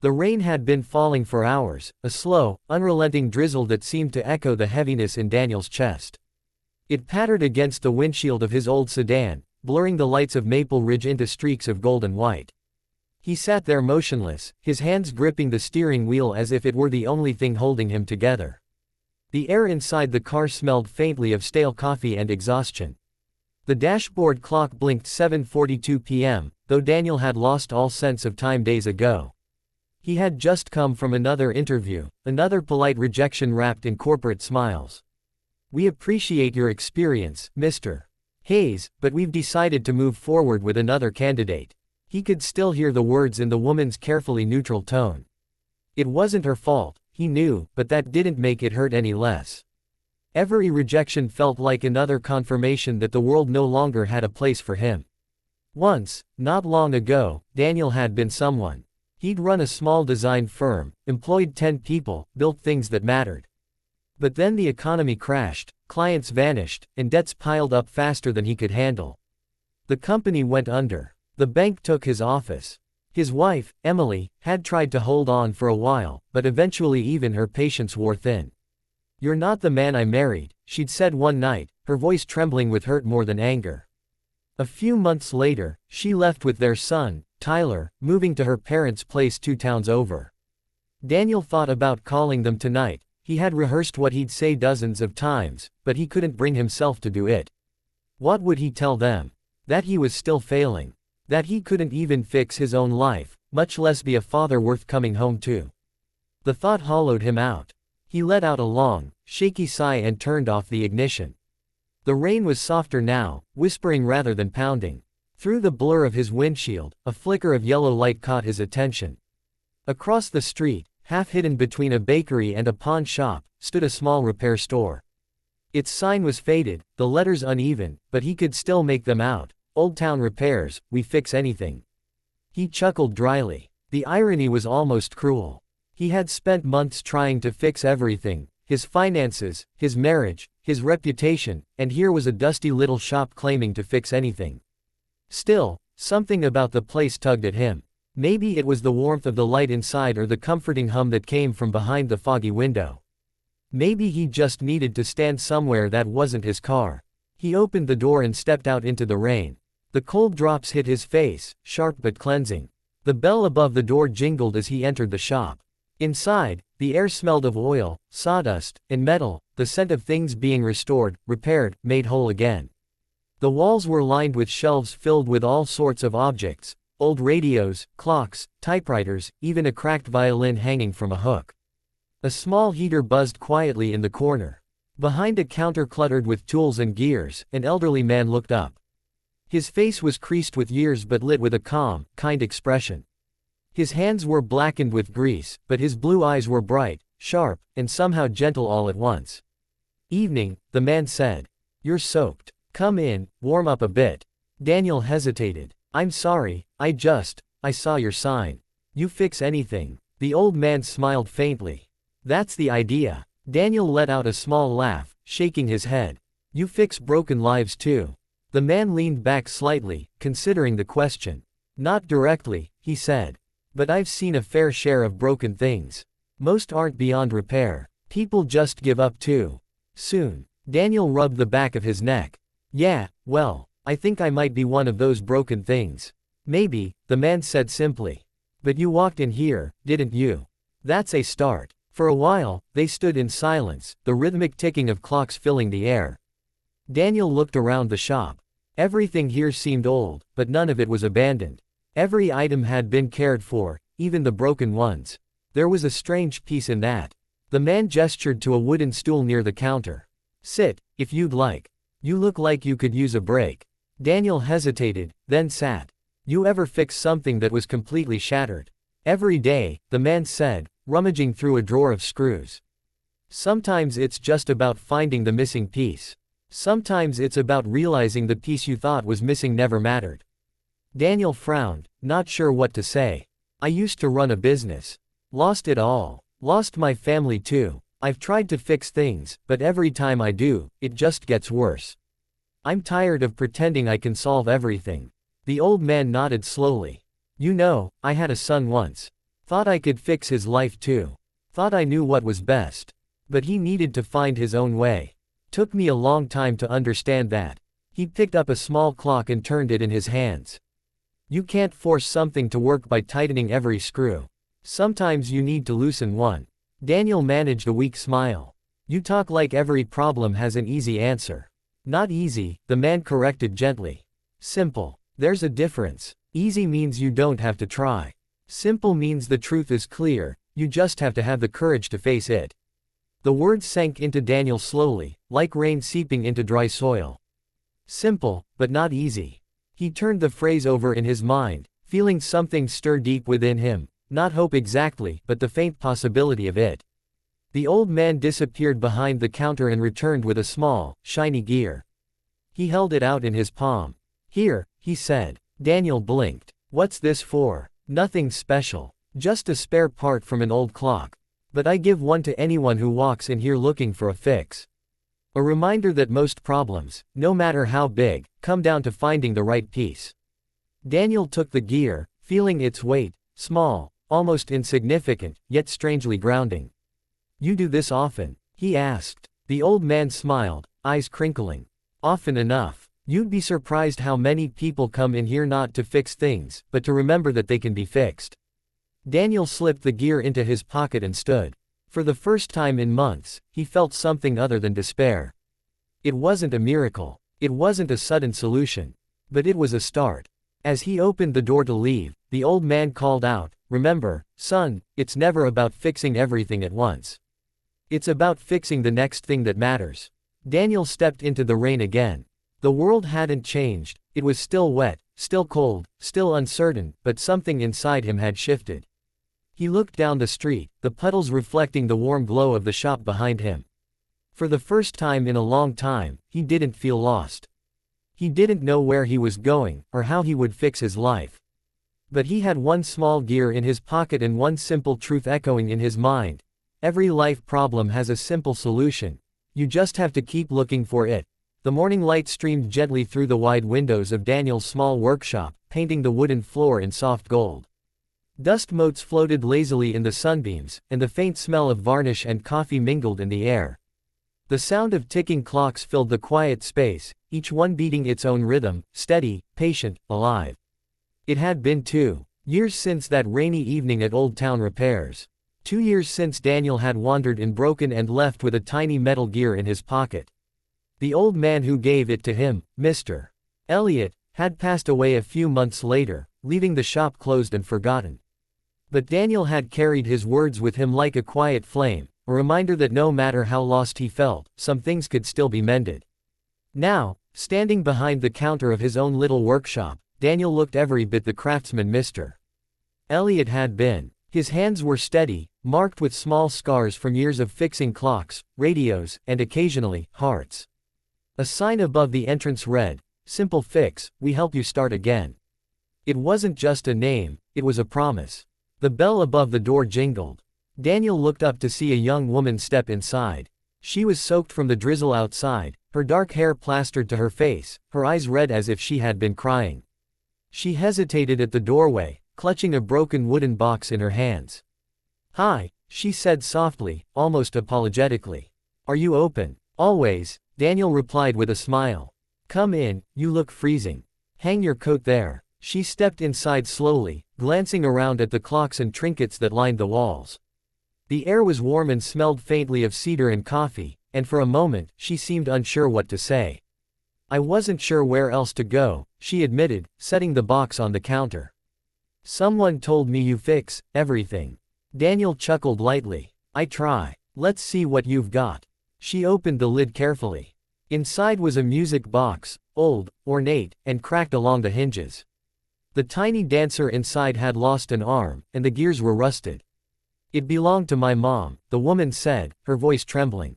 The rain had been falling for hours, a slow, unrelenting drizzle that seemed to echo the heaviness in Daniel's chest. It pattered against the windshield of his old sedan, blurring the lights of Maple Ridge into streaks of gold and white. He sat there motionless, his hands gripping the steering wheel as if it were the only thing holding him together. The air inside the car smelled faintly of stale coffee and exhaustion. The dashboard clock blinked 7:42 p.m., though Daniel had lost all sense of time days ago. He had just come from another interview, another polite rejection wrapped in corporate smiles. "We appreciate your experience, Mr. Hayes, but we've decided to move forward with another candidate." He could still hear the words in the woman's carefully neutral tone. It wasn't her fault, he knew, but that didn't make it hurt any less. Every rejection felt like another confirmation that the world no longer had a place for him. Once, not long ago, Daniel had been someone. He'd run a small design firm, employed 10 people, built things that mattered. But then the economy crashed, clients vanished, and debts piled up faster than he could handle. The company went under. The bank took his office. His wife, Emily, had tried to hold on for a while, but eventually even her patience wore thin. "You're not the man I married," she'd said one night, her voice trembling with hurt more than anger. A few months later, she left with their son, Tyler, moving to her parents' place 2 towns over. Daniel thought about calling them tonight. He had rehearsed what he'd say dozens of times, but he couldn't bring himself to do it. What would he tell them? That he was still failing. That he couldn't even fix his own life, much less be a father worth coming home to. The thought hollowed him out. He let out a long, shaky sigh and turned off the ignition. The rain was softer now, whispering rather than pounding. Through the blur of his windshield, a flicker of yellow light caught his attention. Across the street, half hidden between a bakery and a pawn shop, stood a small repair store. Its sign was faded, the letters uneven, but he could still make them out. "Old Town Repairs, we fix anything." He chuckled dryly. The irony was almost cruel. He had spent months trying to fix everything, his finances, his marriage, his reputation, and here was a dusty little shop claiming to fix anything. Still, something about the place tugged at him. Maybe it was the warmth of the light inside or the comforting hum that came from behind the foggy window. Maybe he just needed to stand somewhere that wasn't his car. He opened the door and stepped out into the rain. The cold drops hit his face, sharp but cleansing. The bell above the door jingled as he entered the shop. Inside, the air smelled of oil, sawdust, and metal, the scent of things being restored, repaired, made whole again. The walls were lined with shelves filled with all sorts of objects, old radios, clocks, typewriters, even a cracked violin hanging from a hook. A small heater buzzed quietly in the corner. Behind a counter cluttered with tools and gears, an elderly man looked up. His face was creased with years but lit with a calm, kind expression. His hands were blackened with grease, but his blue eyes were bright, sharp, and somehow gentle all at once. "Evening," the man said. "You're soaked. Come in, warm up a bit." Daniel hesitated. "I'm sorry, I saw your sign. You fix anything." The old man smiled faintly. "That's the idea." Daniel let out a small laugh, shaking his head. "You fix broken lives too." The man leaned back slightly, considering the question. "Not directly," he said. "But I've seen a fair share of broken things. Most aren't beyond repair. People just give up too soon." Daniel rubbed the back of his neck. "Yeah, well, I think I might be one of those broken things." "Maybe," the man said simply. "But you walked in here, didn't you?" "That's a start." For a while, they stood in silence, the rhythmic ticking of clocks filling the air. Daniel looked around the shop. Everything here seemed old, but none of it was abandoned. Every item had been cared for, even the broken ones. There was a strange peace in that. The man gestured to a wooden stool near the counter. "Sit, if you'd like. You look like you could use a break." Daniel hesitated, then sat. "You ever fix something that was completely shattered?" "Every day," the man said, rummaging through a drawer of screws. "Sometimes it's just about finding the missing piece. Sometimes it's about realizing the piece you thought was missing never mattered." Daniel frowned, not sure what to say. "I used to run a business. Lost it all. Lost my family too. I've tried to fix things, but every time I do, it just gets worse. I'm tired of pretending I can solve everything." The old man nodded slowly. "You know, I had a son once. Thought I could fix his life too. Thought I knew what was best. But he needed to find his own way. Took me a long time to understand that. He picked up a small clock and turned it in his hands. You can't force something to work by tightening every screw. Sometimes you need to loosen one. Daniel managed a weak smile. You talk like every problem has an easy answer. Not easy, the man corrected gently. Simple. There's a difference. Easy means you don't have to try. Simple means the truth is clear, you just have to have the courage to face it. The words sank into Daniel slowly, like rain seeping into dry soil. Simple, but not easy. He turned the phrase over in his mind, feeling something stir deep within him, not hope exactly, but the faint possibility of it. The old man disappeared behind the counter and returned with a small, shiny gear. He held it out in his palm. Here, he said. Daniel blinked. What's this for? Nothing special. Just a spare part from an old clock. But I give one to anyone who walks in here looking for a fix. A reminder that most problems, no matter how big, come down to finding the right piece. Daniel took the gear, feeling its weight, small, almost insignificant, yet strangely grounding. You do this often? He asked. The old man smiled, eyes crinkling. Often enough. You'd be surprised how many people come in here not to fix things, but to remember that they can be fixed. Daniel slipped the gear into his pocket and stood. For the first time in months, he felt something other than despair. It wasn't a miracle. It wasn't a sudden solution. But it was a start. As he opened the door to leave, the old man called out, Remember, son, it's never about fixing everything at once. It's about fixing the next thing that matters. Daniel stepped into the rain again. The world hadn't changed, it was still wet, still cold, still uncertain, but something inside him had shifted. He looked down the street, the puddles reflecting the warm glow of the shop behind him. For the first time in a long time, he didn't feel lost. He didn't know where he was going, or how he would fix his life. But he had one small gear in his pocket and one simple truth echoing in his mind. Every life problem has a simple solution. You just have to keep looking for it. The morning light streamed gently through the wide windows of Daniel's small workshop, painting the wooden floor in soft gold. Dust motes floated lazily in the sunbeams, and the faint smell of varnish and coffee mingled in the air. The sound of ticking clocks filled the quiet space, each one beating its own rhythm, steady, patient, alive. It had been 2 years since that rainy evening at Old Town Repairs. 2 years since Daniel had wandered in broken and left with a tiny metal gear in his pocket. The old man who gave it to him, Mr. Elliot, had passed away a few months later, leaving the shop closed and forgotten. But Daniel had carried his words with him like a quiet flame, a reminder that no matter how lost he felt, some things could still be mended. Now, standing behind the counter of his own little workshop, Daniel looked every bit the craftsman Mr. Elliot had been. His hands were steady, marked with small scars from years of fixing clocks, radios, and occasionally, hearts. A sign above the entrance read, Simple Fix, we help you start again. It wasn't just a name, it was a promise. The bell above the door jingled. Daniel looked up to see a young woman step inside. She was soaked from the drizzle outside, her dark hair plastered to her face, her eyes red as if she had been crying. She hesitated at the doorway, clutching a broken wooden box in her hands. Hi, she said softly, almost apologetically. Are you open? Always, Daniel replied with a smile. Come in, you look freezing. Hang your coat there. She stepped inside slowly, glancing around at the clocks and trinkets that lined the walls. The air was warm and smelled faintly of cedar and coffee, and for a moment, she seemed unsure what to say. I wasn't sure where else to go, she admitted, setting the box on the counter. Someone told me you fix everything. Daniel chuckled lightly. I try. Let's see what you've got. She opened the lid carefully. Inside was a music box, old, ornate, and cracked along the hinges. The tiny dancer inside had lost an arm, and the gears were rusted. It belonged to my mom, the woman said, her voice trembling.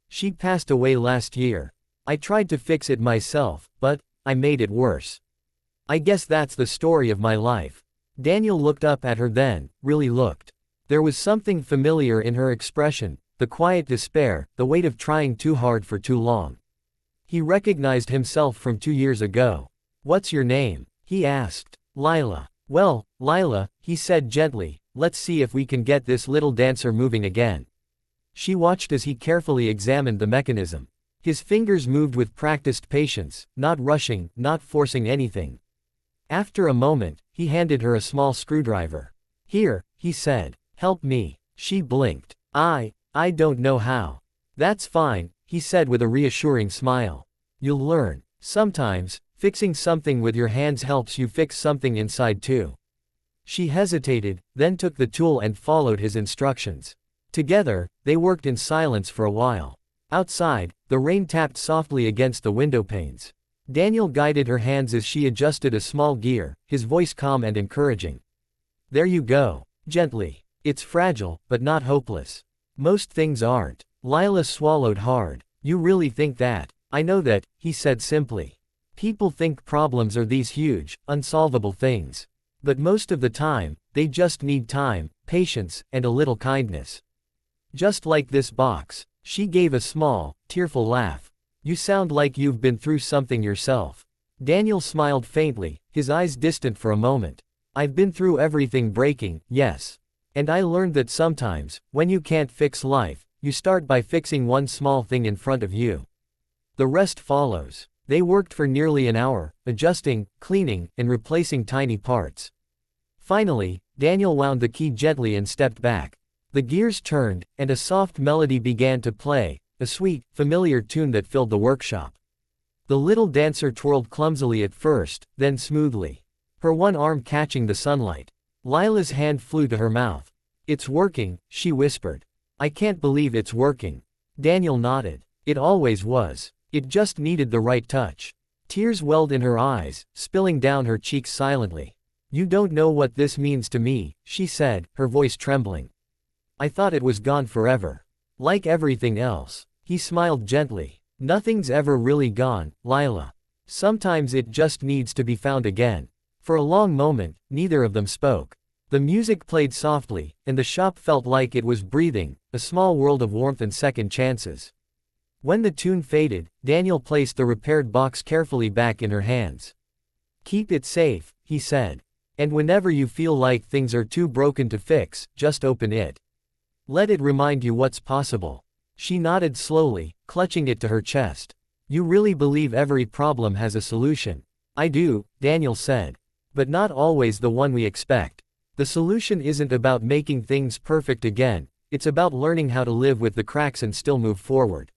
She passed away last year. I tried to fix it myself, but I made it worse. I guess that's the story of my life. Daniel looked up at her then, really looked. There was something familiar in her expression, the quiet despair, the weight of trying too hard for too long. He recognized himself from 2 years ago. What's your name? He asked. Lila. Well, Lila, he said gently, let's see if we can get this little dancer moving again. She watched as he carefully examined the mechanism. His fingers moved with practiced patience, not rushing, not forcing anything. After a moment, he handed her a small screwdriver. "Here," he said. "Help me." She blinked. I don't know how." "That's fine," he said with a reassuring smile. "You'll learn. Sometimes, fixing something with your hands helps you fix something inside too." She hesitated, then took the tool and followed his instructions. Together, they worked in silence for a while. Outside, the rain tapped softly against the window panes. Daniel guided her hands as she adjusted a small gear, his voice calm and encouraging. "There you go. Gently. It's fragile, but not hopeless." "Most things aren't." Lila swallowed hard. "You really think that?" "I know that," he said simply. "People think problems are these huge, unsolvable things. But most of the time, they just need time, patience, and a little kindness. Just like this box." She gave a small, tearful laugh. "You sound like you've been through something yourself." Daniel smiled faintly, his eyes distant for a moment. "I've been through everything breaking, yes. And I learned that sometimes, when you can't fix life, you start by fixing one small thing in front of you. The rest follows." They worked for nearly an hour, adjusting, cleaning, and replacing tiny parts. Finally, Daniel wound the key gently and stepped back. The gears turned, and a soft melody began to play, a sweet, familiar tune that filled the workshop. The little dancer twirled clumsily at first, then smoothly, her one arm catching the sunlight. Lila's hand flew to her mouth. "It's working," she whispered. "I can't believe it's working." Daniel nodded. "It always was. It just needed the right touch." Tears welled in her eyes, spilling down her cheeks silently. "You don't know what this means to me," she said, her voice trembling. "I thought it was gone forever. Like everything else." He smiled gently. "Nothing's ever really gone, Lila. Sometimes it just needs to be found again." For a long moment, neither of them spoke. The music played softly, and the shop felt like it was breathing, a small world of warmth and second chances. When the tune faded, Daniel placed the repaired box carefully back in her hands. "Keep it safe," he said. "And whenever you feel like things are too broken to fix, just open it. Let it remind you what's possible." She nodded slowly, clutching it to her chest. "You really believe every problem has a solution?" "I do," Daniel said. "But not always the one we expect. The solution isn't about making things perfect again, it's about learning how to live with the cracks and still move forward."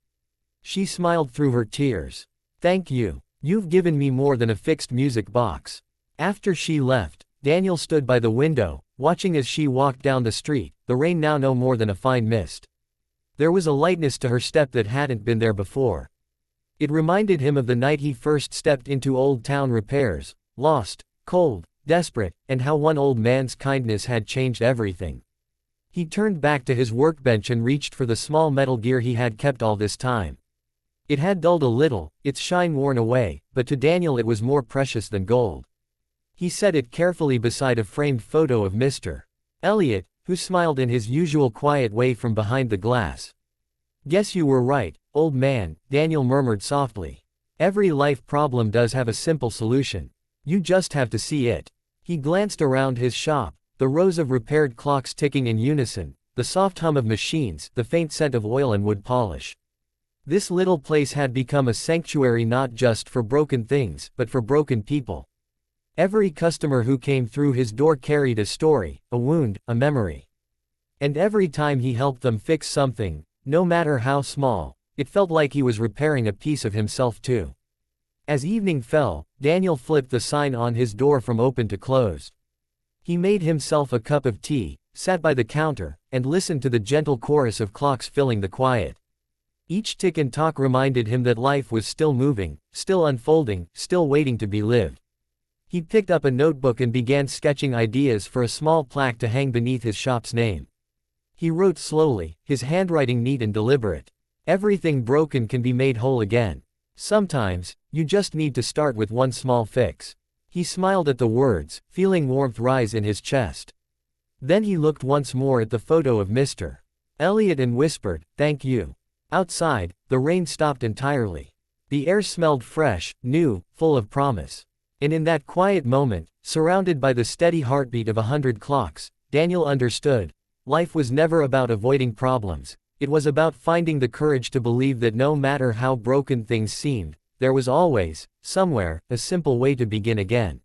She smiled through her tears. "Thank you. You've given me more than a fixed music box." After she left, Daniel stood by the window, watching as she walked down the street, the rain now no more than a fine mist. There was a lightness to her step that hadn't been there before. It reminded him of the night he first stepped into Old Town Repairs, lost, cold, desperate, and how one old man's kindness had changed everything. He turned back to his workbench and reached for the small metal gear he had kept all this time. It had dulled a little, its shine worn away, but to Daniel it was more precious than gold. He set it carefully beside a framed photo of Mr. Elliot, who smiled in his usual quiet way from behind the glass. "Guess you were right, old man," Daniel murmured softly. "Every life problem does have a simple solution. You just have to see it." He glanced around his shop, the rows of repaired clocks ticking in unison, the soft hum of machines, the faint scent of oil and wood polish. This little place had become a sanctuary not just for broken things, but for broken people. Every customer who came through his door carried a story, a wound, a memory. And every time he helped them fix something, no matter how small, it felt like he was repairing a piece of himself too. As evening fell, Daniel flipped the sign on his door from open to closed. He made himself a cup of tea, sat by the counter, and listened to the gentle chorus of clocks filling the quiet. Each tick and tock reminded him that life was still moving, still unfolding, still waiting to be lived. He picked up a notebook and began sketching ideas for a small plaque to hang beneath his shop's name. He wrote slowly, his handwriting neat and deliberate. "Everything broken can be made whole again. Sometimes, you just need to start with one small fix." He smiled at the words, feeling warmth rise in his chest. Then he looked once more at the photo of Mr. Elliot and whispered, "Thank you." Outside, the rain stopped entirely. The air smelled fresh, new, full of promise. And in that quiet moment, surrounded by the steady heartbeat of 100 clocks, Daniel understood. Life was never about avoiding problems. It was about finding the courage to believe that no matter how broken things seemed, there was always, somewhere, a simple way to begin again.